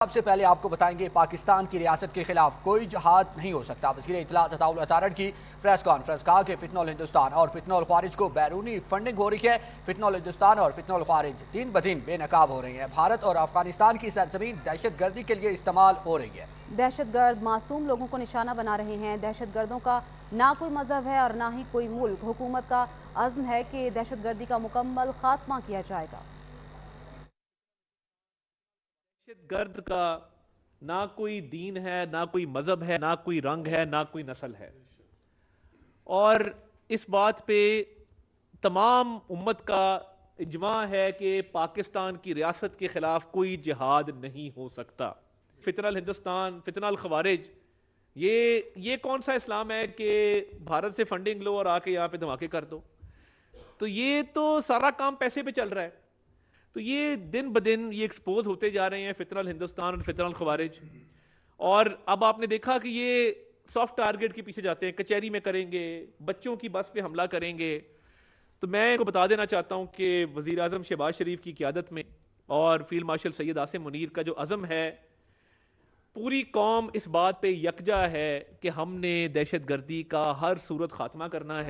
سب سے پہلے آپ کو بتائیں گے پاکستان کی ریاست کے خلاف کوئی جہاد نہیں ہو سکتا۔ وزیر اطلاع عطاء اتارڑ کی پریس کانفرنس، کہا کہ فتنہ الہندوستان اور فتنہ الخوارج کو بیرونی فنڈنگ ہو رہی ہے۔ فتنہ الہندوستان اور فتنہ الخوارج دن بدن بے نقاب ہو رہی ہیں۔ بھارت اور افغانستان کی سرزمین دہشت گردی کے لیے استعمال ہو رہی ہے۔ دہشت گرد معصوم لوگوں کو نشانہ بنا رہے ہیں۔ دہشت گردوں کا نہ کوئی مذہب ہے اور نہ ہی کوئی ملک۔ حکومت کا عزم ہے کہ دہشت گردی کا مکمل خاتمہ کیا جائے گا۔ دہشت گرد کا نہ کوئی دین ہے، نہ کوئی مذہب ہے، نہ کوئی رنگ ہے، نہ کوئی نسل ہے، اور اس بات پہ تمام امت کا اجماع ہے کہ پاکستان کی ریاست کے خلاف کوئی جہاد نہیں ہو سکتا۔ فتنہ الہندوستان، فتنہ الخوارج، یہ کون سا اسلام ہے کہ بھارت سے فنڈنگ لو اور آ کے یہاں پہ دھماکے کر دو؟ تو یہ تو سارا کام پیسے پہ چل رہا ہے۔ تو یہ دن بدن یہ ایکسپوز ہوتے جا رہے ہیں فتنہ الہندوستان اور فتنہ الخوارج، اور اب آپ نے دیکھا کہ یہ سافٹ ٹارگٹ کے پیچھے جاتے ہیں، کچہری میں کریں گے، بچوں کی بس پہ حملہ کریں گے۔ تو میں کو بتا دینا چاہتا ہوں کہ وزیر اعظم شہباز شریف کی قیادت میں اور فیلڈ مارشل سید عاصم منیر کا جو عزم ہے، پوری قوم اس بات پہ یکجا ہے کہ ہم نے دہشت گردی کا ہر صورت خاتمہ کرنا ہے۔